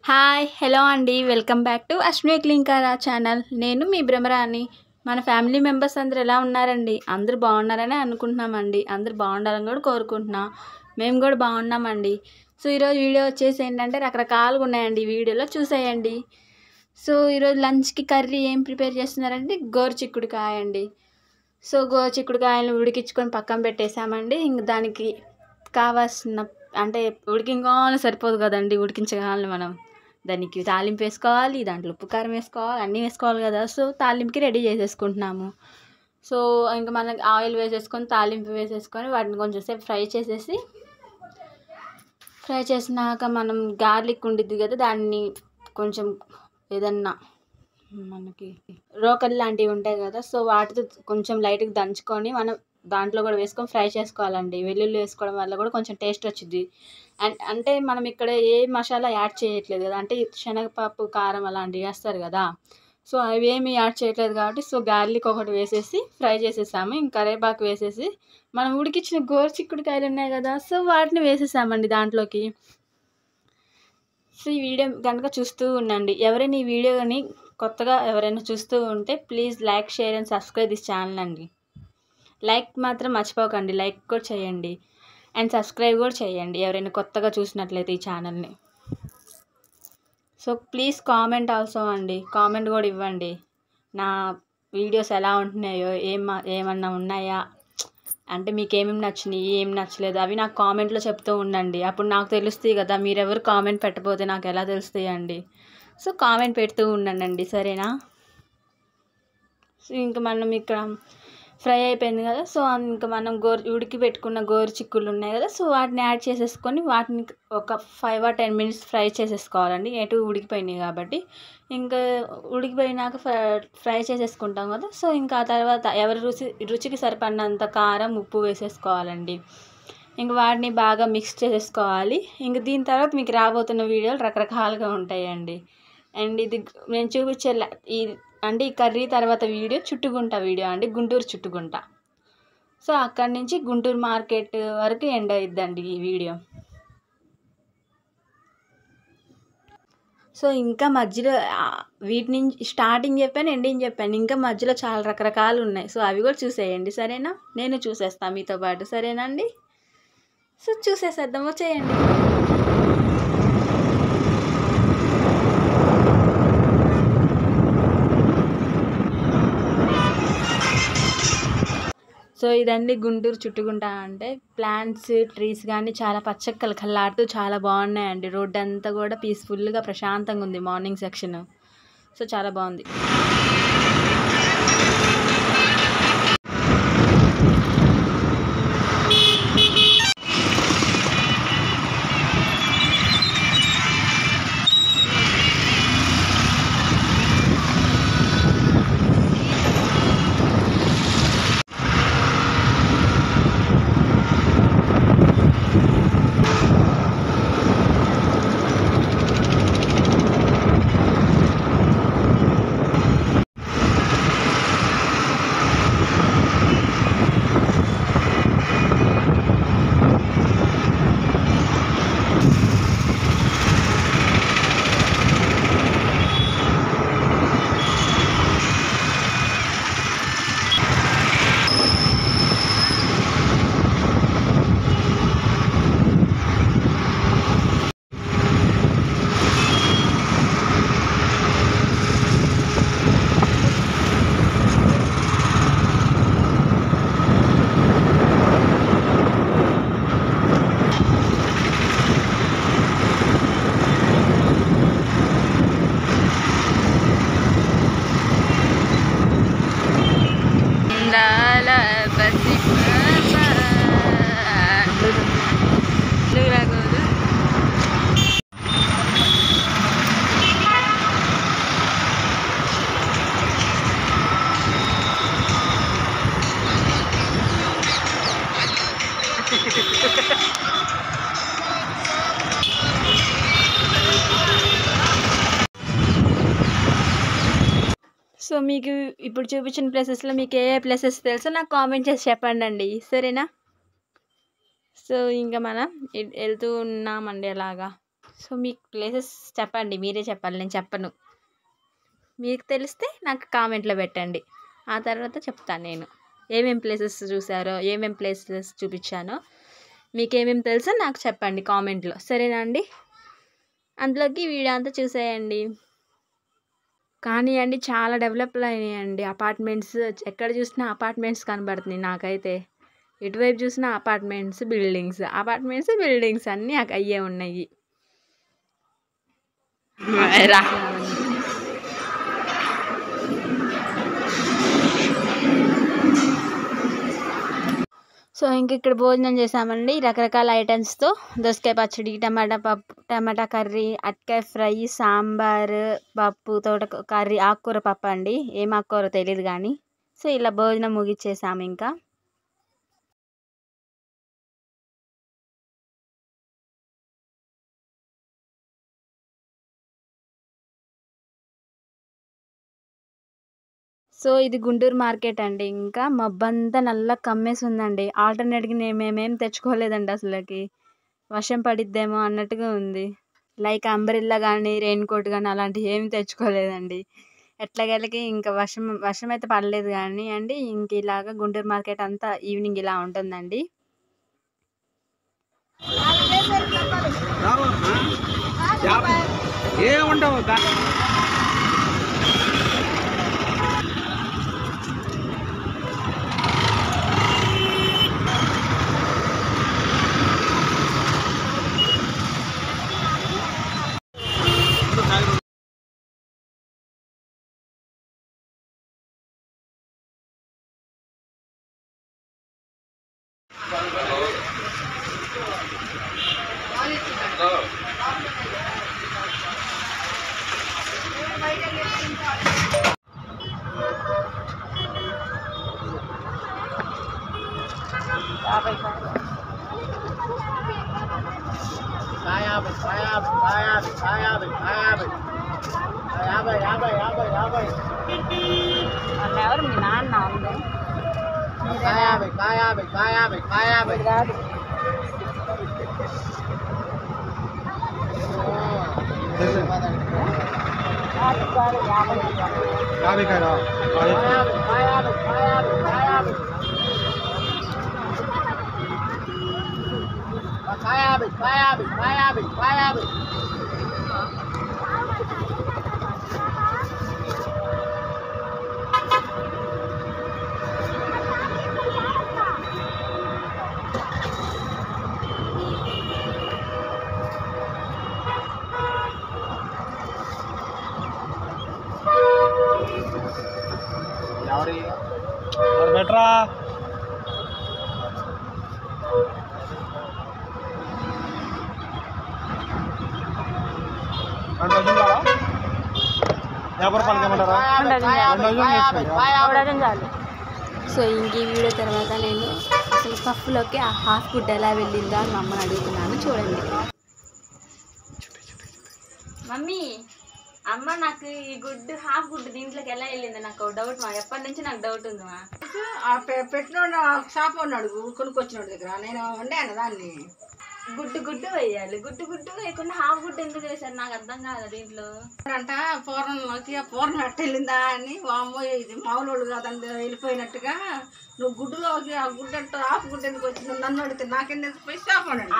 Hi hello అండి welcome back to Ashwini Klin Kaara channel. నేను మీ భ్రమరాని. మన ఫ్యామిలీ మెంబర్స్ అందరూ ఎలా ఉన్నారండి? అందరూ బాగున్నారని అనుకుంటున్నామండి. అందరూ బాగుండాలని కూడా కోరుకుంటున్నాం. మేము కూడా బాగున్నామండి. సో ఈరోజు వీడియో వచ్చేసి ఏంటంటే రకరకాలుగా ఉన్నాయండి. ఈ వీడియోలో చూసేయండి. సో ఈరోజు లంచ్కి కర్రీ ఏం ప్రిపేర్ చేస్తున్నారంటే గోరుచిక్కుడుకాయ అండి. సో గోరుచిక్కుడుకాయలను ఉడికించుకొని పక్కన పెట్టేసామండి. ఇంక దానికి కావాల్సిన అంటే ఉడికించాలని సరిపోదు కదండి, ఉడికించగాలని మనం దానికి తాలింపు వేసుకోవాలి, దాంట్లో ఉప్పు కారం వేసుకోవాలి, అన్నీ వేసుకోవాలి కదా. సో తాలింపుకి రెడీ చేసేసుకుంటున్నాము. సో ఇంకా మనం ఆయిల్ వేసేసుకొని తాలింపు వేసేసుకొని వాటిని కొంచెంసేపు ఫ్రై చేసినాక మనం గార్లిక్ ఉండిద్ది కదా, దాన్ని కొంచెం ఏదన్నా మనకి రోకలి లాంటివి ఉంటాయి కదా, సో వాటితో కొంచెం లైట్గా దంచుకొని మనం దాంట్లో కూడా వేసుకొని ఫ్రై చేసుకోవాలండి. వెల్లుల్లి వేసుకోవడం వల్ల కూడా కొంచెం టేస్ట్ వచ్చింది. అండ్ అంటే మనం ఇక్కడ ఏ మసాలా యాడ్ చేయట్లేదు కదా, అంటే శనగపప్పు కారం అలాంటివి వేస్తారు కదా, సో అవి ఏమి యాడ్ చేయట్లేదు కాబట్టి సో గార్లిక్ ఒకటి వేసేసి ఫ్రై చేసేసాము. ఇంకా కరివేపాకు వేసేసి మనం ఉడికించిన గోరుచిక్కుడుకాయలు ఉన్నాయి కదా, సో వాటిని వేసేసామండి దాంట్లోకి. సో ఈ వీడియో కనుక చూస్తూ ఉండండి. ఎవరైనా ఈ వీడియోని కొత్తగా ఎవరైనా చూస్తూ ఉంటే please like, share and subscribe this channel అండి. లైక్ మాత్రం మర్చిపోకండి, లైక్ కూడా చేయండి అండ్ సబ్స్క్రైబ్ కూడా చేయండి ఎవరైనా కొత్తగా చూసినట్లయితే ఈ ఛానల్ని. సో ప్లీజ్ కామెంట్ ఆల్సో అండి, కామెంట్ కూడా ఇవ్వండి. నా వీడియోస్ ఎలా ఉంటున్నాయో, ఏమన్నా ఉన్నాయా అంటే మీకు ఏమేమి నచ్చినాయి, ఏం నచ్చలేదు అవి నాకు కామెంట్లో చెప్తూ ఉండండి. అప్పుడు నాకు తెలుస్తాయి కదా. మీరెవరు కామెంట్ పెట్టకపోతే నాకు ఎలా తెలుస్తాయి అండి. సో కామెంట్ పెడుతూ ఉండండి, సరేనా. సో ఇంకా మనం ఇక్కడ ఫ్రై అయిపోయింది కదా, సో ఇంకా మనం ఉడికి పెట్టుకున్న గోరుచిక్కుళ్ళు ఉన్నాయి కదా, సో వాటిని యాడ్ చేసేసుకొని వాటిని ఒక 5 or 10 minutes ఫ్రై చేసేసుకోవాలండి. ఎటు ఉడికిపోయినాయి కాబట్టి ఇంకా ఉడికిపోయినాక ఫ్రై చేసేసుకుంటాం కదా. సో ఇంకా ఆ తర్వాత ఎవరి రుచికి సరిపడినంత కారం, ఉప్పు వేసేసుకోవాలండి. ఇంక వాటిని బాగా మిక్స్ చేసేసుకోవాలి. ఇంక దీని తర్వాత మీకు రాబోతున్న వీడియోలు రకరకాలుగా ఉంటాయండి. అండ్ ఇది నేను చూపించే ఈ కర్రీ తర్వాత వీడియో చుట్టుగుంట వీడియో అండి, గుంటూరు చుట్టుగుంట. సో అక్కడి నుంచి గుంటూరు మార్కెట్ వరకు ఎండ్ అయిద్దండి ఈ వీడియో. సో ఇంకా మధ్యలో వీటి నుంచి స్టార్టింగ్ చెప్పాను, ఎండింగ్ చెప్పాను, ఇంకా మధ్యలో చాలా రకరకాలు ఉన్నాయి. సో అవి కూడా చూసేయండి, సరేనా. నేను చూసేస్తాను మీతో పాటు, సరేనా అండి. సో చూసేసేద్దాం, వచ్చేయండి. సో ఇదండి గుంటూరు చుట్టుగుంట అంటే ప్లాంట్స్, ట్రీస్ కానీ చాలా పచ్చగా కలకల్లాడుతూ చాలా బాగున్నాయండి. రోడ్డు అంతా కూడా పీస్ఫుల్గా ప్రశాంతంగా ఉంది మార్నింగ్ సెక్షన్. సో చాలా బాగుంది. సో మీకు ఇప్పుడు చూపించిన ప్లేసెస్లో మీకు ఏ ప్లేసెస్ తెలుసో నాకు కామెంట్ చేసి చెప్పండి అండి, సరేనా. సో ఇంకా మనం వెళ్తూ ఉన్నామండి అలాగా. సో మీకు ప్లేసెస్ చెప్పండి, మీరే చెప్పాలి, నేను చెప్పను. మీకు తెలిస్తే నాకు కామెంట్లో పెట్టండి, ఆ తర్వాత చెప్తాను నేను ఏమేం ప్లేసెస్ చూసారో, ఏమేం ప్లేసెస్ చూపించానో. మీకు ఏమేమి తెలుసో నాకు చెప్పండి కామెంట్లో, సరేనా అండి? అందులోకి వీడియో అంతా చూసేయండి. కానీ అండి చాలా డెవలప్ అయినాయండి అపార్ట్మెంట్స్. ఎక్కడ చూసినా అపార్ట్మెంట్స్ కనబడుతున్నాయి నాకైతే. ఎటువైపు చూసినా అపార్ట్మెంట్స్ బిల్డింగ్స్ అన్నీ అయ్యే ఉన్నాయి. రా. సో ఇంక ఇక్కడ భోజనం చేసామండి రకరకాల ఐటమ్స్తో. దోసకాయ పచ్చడి, టమాటా పప్పు, టమాటా కర్రీ, అరటికాయ ఫ్రై, సాంబార్, పప్పు, తోట కర్రీ, ఆకుకూర పప్పు అండి, ఏం ఆకుకూర తెలియదు కానీ. సో ఇలా భోజనం ముగిచ్చేసాము ఇంకా. సో ఇది గుంటూరు మార్కెట్ అండి. ఇంకా మబ్బంతా నల్ల కమ్మేసి ఉందండి. ఆల్టర్నేట్గా మేమేం తెచ్చుకోలేదండి అసలుకి. వర్షం పడిద్దేమో అన్నట్టుగా ఉంది. లైక్ అంబ్రెల్లా కానీ, రెయిన్ కోట్ కానీ అలాంటివి ఏమి తెచ్చుకోలేదండి. ఎట్లాగెళ్ళకి ఇంకా వర్షం అయితే పడలేదు కానీ అండి. ఇంక ఇలాగా గుంటూరు మార్కెట్ అంతా ఈవినింగ్ ఇలా ఉంటుందండి. ఎవరు మీ నాన్న ఉంది? బెటరా సో ఇంక ఈ వీడియో తర్వాత నేను అసలు పఫ్లోకి ఆ హాఫ్ గుడ్ ఎలా వెళ్ళిందో అని మా అమ్మని అడుగుతున్నాను, చూడండి. మమ్మీ, అమ్మ నాకు ఈ గుడ్డు హాఫ్ గుడ్డు దీంట్లోకి ఎలా వెళ్ళింది నాకు డౌట్ మా. ఎప్పటి నుంచి నాకు డౌట్ ఉంది మా. పెట్టినోడు షాప్ ఉన్నాడు కొనుక్కొచ్చినోడు దగ్గర నేను వండాను దాన్ని. గుడ్డు వేయాలి, గుడ్డు వేయకుండా హాఫ్ గుడ్డు ఎందుకు వేసారు నాకు అర్థం కాదు దీంట్లో. అంట పూర్ణంలోకి ఆ పూర్ణం ఎట్ట వెళ్ళిందా అని, వామ్మో ఇది మామూలు కాదండి వెళ్ళిపోయినట్టుగా. నువ్వు గుడ్డులోకి ఆ గుడ్డ హాఫ్ గుడ్డ ఎందుకు వచ్చింది నన్ను అడిగితే నాకెందుకు పోయి షాప్ అన్నాడు.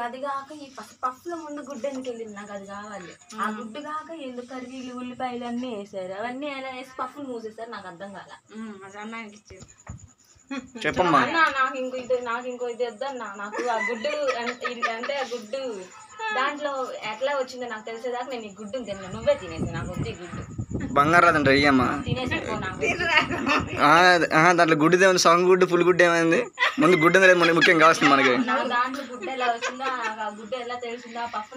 అది కాక ఈ పఫ్లో ముందు గుడ్డు ఎందుకు వెళ్ళింది నాకు అది కావాలి. ఆ గుడ్డు కాక ఎందుకు కర్రీలు ఉల్లిపాయలు అన్నీ వేసారు, అవన్నీ ఎలా వేసి పఫ్లు మూసేసారు నాకు అర్థం కాల. అది అన్నానికి ఇచ్చేది. చెప్పమ్మా. నాకు ఇంకో ఇది వద్దన్నా. నాకు ఆ గుడ్డు అంటే ఆ గుడ్డు దాంట్లో ఎట్లా వచ్చిందో నాకు తెలిసేదాకా నేను ఈ గుడ్డుని తిన్నా. నువ్వే తినేసి నాకు వద్దు ఈ గుడ్డు. బంగారు రాదండి అయ్యమ్మా. దాంట్లో గుడ్డు ఏమైంది? సగం గుడ్డు ఫుల్ గుడ్డు ఏమైంది? ముందు గుడ్డు అనేది మనకి ముఖ్యం కావాల్సింది మనకి. దాంట్లో గుడ్డు ఎలా వచ్చిందో ఆ గుడ్డు ఎలా తెలిసిందో పప్పు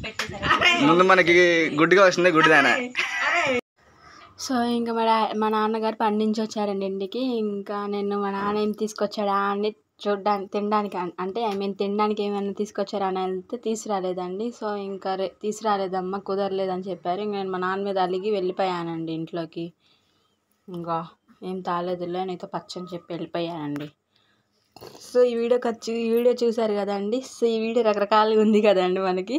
పెట్టేసారు. ముందు మనకి గుడ్డు కావాల్సిందే గుడ్డుదానా. సో ఇంకా మా నాన్నగారు పని నుంచి వచ్చారండి ఇంటికి. ఇంకా నేను మా నాన్న ఏం తీసుకొచ్చాడా అని తినడానికి అంటే తినడానికి ఏమైనా తీసుకొచ్చారా అని వెళ్తే తీసుకురాలేదండి. సో ఇంకా తీసుకురాలేదమ్మా, కుదరలేదని చెప్పారు. ఇంక నేను మా నాన్న మీద అలిగి వెళ్ళిపోయానండి ఇంట్లోకి. ఇంకా ఏం తాలేదులే నీతో పచ్చని చెప్పి వెళ్ళిపోయానండి. సో ఈ వీడియో చూసారు కదండి. సో ఈ వీడియో రకరకాలుగా ఉంది కదండి మనకి.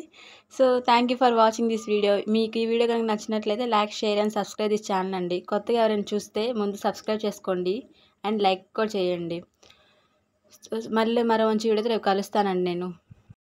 So thank you for watching this video. మీకు ఈ వీడియో కనుక నచ్చినట్లయితే like, share and subscribe this channel అండి. కొత్తగా ఎవరైనా చూస్తే ముందు సబ్స్క్రైబ్ చేసుకోండి అండ్ లైక్ కూడా చేయండి. మళ్ళీ మరో మంచి వీడియోతో రేపు కలుస్తానండి నేను.